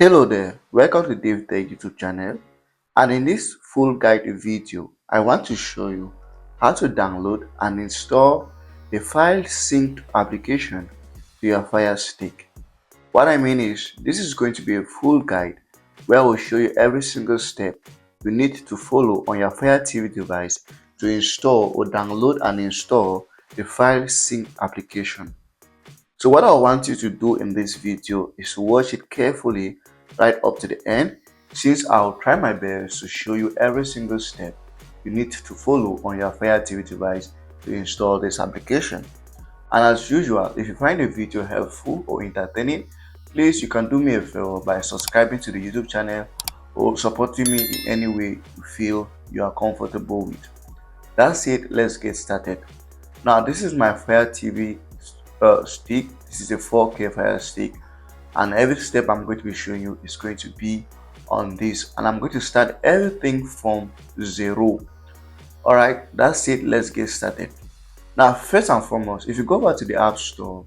Hello there, welcome to DaveTech YouTube channel, and in this full guide video I want to show you how to download and install the FileSynced application to your FireStick. What I mean is this is going to be a full guide where I will show you every single step you need to follow on your Fire TV device to install or download and install the FileSynced application. So what I want you to do in this video is to watch it carefully right up to the end, since I'll try my best to show you every single step you need to follow on your Fire TV device to install this application. And as usual, if you find the video helpful or entertaining, please you can do me a favor by subscribing to the YouTube channel or supporting me in any way you feel you are comfortable with. That's it, let's get started. Now this is my Fire TV stick. This is a 4K Fire Stick, and every step I'm going to be showing you is going to be on this, and I'm going to start everything from zero. All right, that's it, let's get started. Now first and foremost, if you go back to the App Store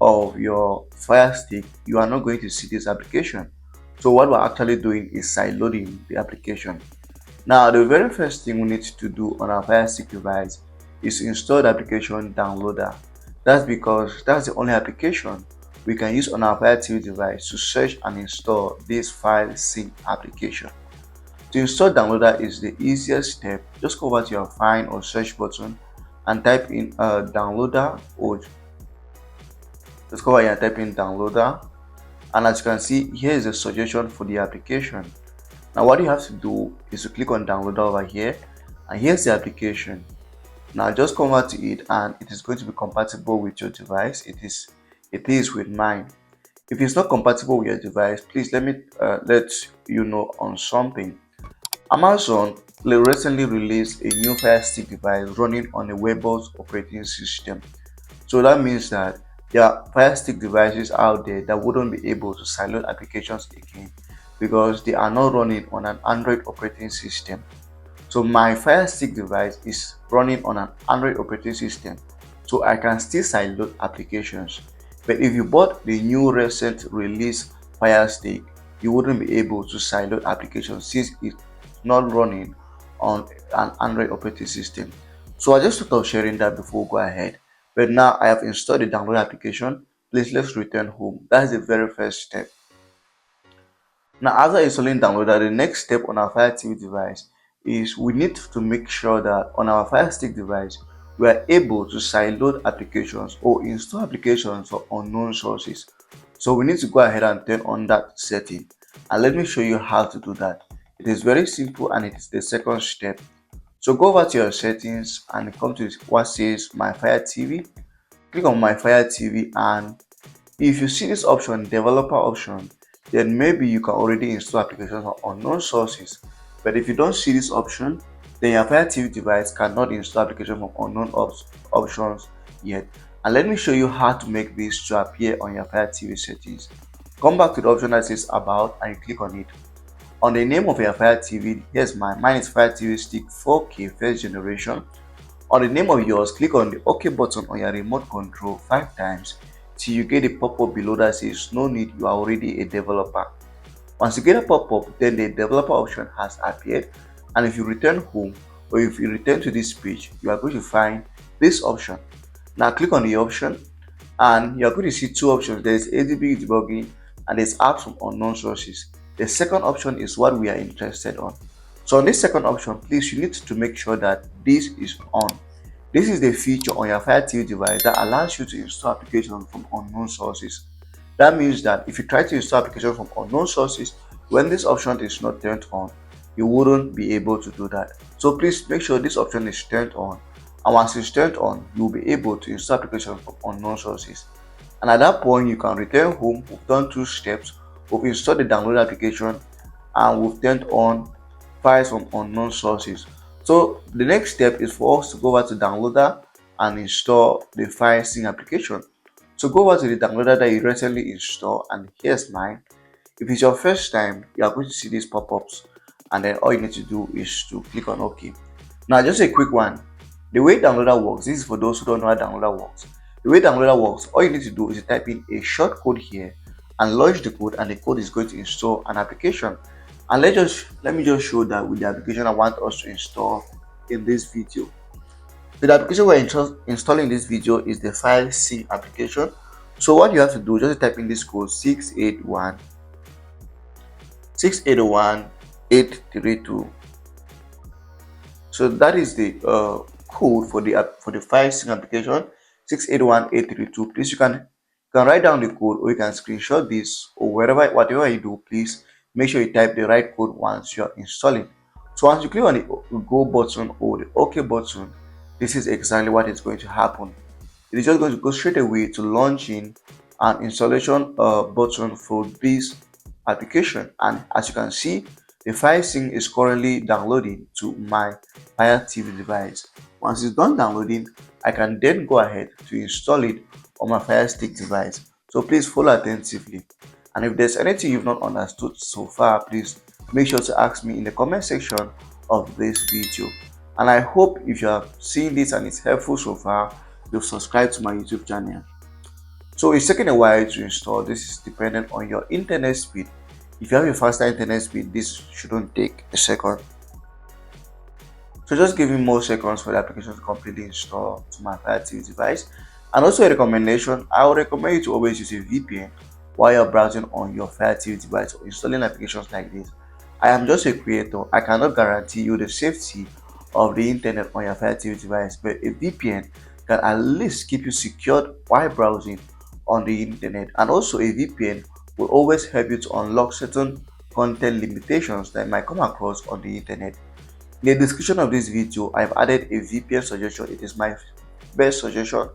of your Fire Stick, you are not going to see this application. So what we're actually doing is sideloading the application. Now the very first thing we need to do on our Fire Stick device is install the application downloader. That's because that's the only application we can use on our Fire TV device to search and install this FileSynced application. To install downloader is the easiest step. Just go over to your find or search button and type in downloader, or just go over here and type in downloader, and as you can see, here is a suggestion for the application. Now what you have to do is to click on downloader over here, and here's the application. Now just come over to it, and it is going to be compatible with your device. It is with mine. If it's not compatible with your device, please let me let you know on something. Amazon recently released a new Fire Stick device running on a web-based operating system. So that means that there are Fire Stick devices out there that wouldn't be able to sideload applications again because they are not running on an Android operating system. So my Fire Stick device is running on an Android operating system, so I can still sideload applications. But if you bought the new recent release Fire Stick, you wouldn't be able to sideload applications since it's not running on an Android operating system. So I just thought of sharing that before we go ahead. But now I have installed the download application. Please let's return home. That's the very first step. Now after installing downloader, the next step on our Fire TV device is we need to make sure that on our Fire Stick device we are able to sideload applications or install applications from unknown sources. So we need to go ahead and turn on that setting, and let me show you how to do that. It is very simple and it is the second step. So go over to your settings and come to what says my Fire TV. Click on my Fire TV, and if you see this option, developer option, then maybe you can already install applications from unknown sources. But if you don't see this option, then your Fire TV device cannot install applications from unknown options yet. And let me show you how to make this to appear on your Fire TV settings. Come back to the option that says about and you click on it. On the name of your Fire TV, here's mine is Fire TV Stick 4K first generation. On the name of yours, click on the OK button on your remote control 5 times till you get a pop-up below that says no need, you are already a developer. Once you get a pop-up, then the developer option has appeared, and if you return home or if you return to this page, you are going to find this option. Now click on the option and you are going to see two options. There is ADB debugging and there's apps from unknown sources. The second option is what we are interested on. So on this second option, please you need to make sure that this is on. This is the feature on your Fire TV device that allows you to install applications from unknown sources. That means that if you try to install applications from unknown sources, when this option is not turned on, you wouldn't be able to do that. So please make sure this option is turned on, and once it's turned on, you'll be able to install applications from unknown sources. And at that point, you can return home. We've done 2 steps. We've installed the download application and we've turned on files from unknown sources. So the next step is for us to go over to downloader and install the FireSynced application. So go over to the downloader that you recently installed, and here's mine. If it's your first time, you are going to see these pop-ups, and then all you need to do is to click on OK. Now just a quick one. The way downloader works, this is for those who don't know how downloader works. The way downloader works, all you need to do is to type in a short code here, and launch the code, and the code is going to install an application. And let me just show that with the application I want us to install in this video. So the application we're installing in this video is the FileSynced application. So what you have to do, just type in this code 681 So that is the code for the FileSynced application 681832. Please, you can write down the code, or you can screenshot this, or whatever you do, please make sure you type the right code once you are installing. So once you click on the go button or the OK button, this is exactly what is going to happen. It is just going to go straight away to launching an installation button for this application. And as you can see, the FileSynced is currently downloading to my Fire TV device. Once it's done downloading, I can then go ahead to install it on my FireStick device. So please follow attentively. And if there's anything you've not understood so far, please make sure to ask me in the comment section of this video. And I hope if you have seen this and it's helpful so far, you've subscribed to my YouTube channel. So it's taking a while to install. This is dependent on your internet speed. If you have a faster internet speed, this shouldn't take a second. So just give me more seconds for the application to completely install to my Fire TV device. And also a recommendation, I would recommend you to always use a VPN while you're browsing on your Fire TV device or installing applications like this. I am just a creator. I cannot guarantee you the safety of the internet on your Fire TV device, but a VPN can at least keep you secured while browsing on the internet. And also a VPN will always help you to unlock certain content limitations that might come across on the internet. In the description of this video, I've added a VPN suggestion. It is my best suggestion.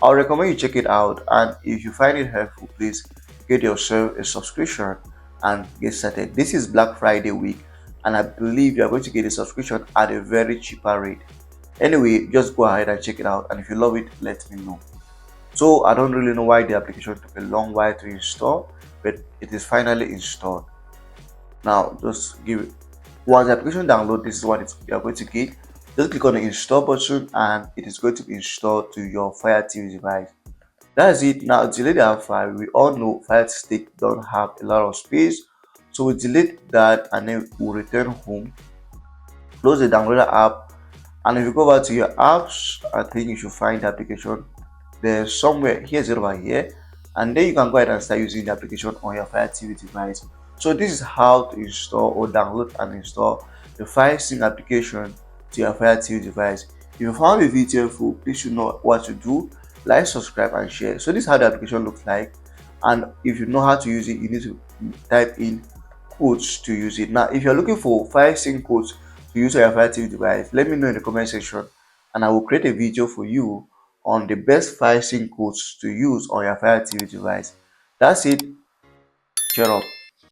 I'll recommend you check it out, and if you find it helpful, please get yourself a subscription and get started. This is Black Friday week, and I believe you're going to get a subscription at a very cheaper rate. Anyway, just go ahead and check it out, and if you love it, let me know. So I don't really know why the application took a long while to install, but it is finally installed. Now just give it, once the application download, this is what you're going to get. Just click on the install button and it is going to be installed to your Fire TV device. That's it. Now delete that file. We all know FireStick don't have a lot of space, so we delete that and then we'll return home. Close the downloader app, and if you go back to your apps, I think you should find the application. There's somewhere, here's it over here, and then you can go ahead and start using the application on your Fire TV device. So this is how to install or download and install the FireSynced application to your Fire TV device. If you found the video helpful, please should know what to do. Like, subscribe, and share. So this is how the application looks like, and if you know how to use it, you need to type in codes to use it. Now if you're looking for FireSynced codes to use on your Fire TV device, let me know in the comment section, and I will create a video for you on the best FireSynced codes to use on your Fire TV device. That's it. Cheer up.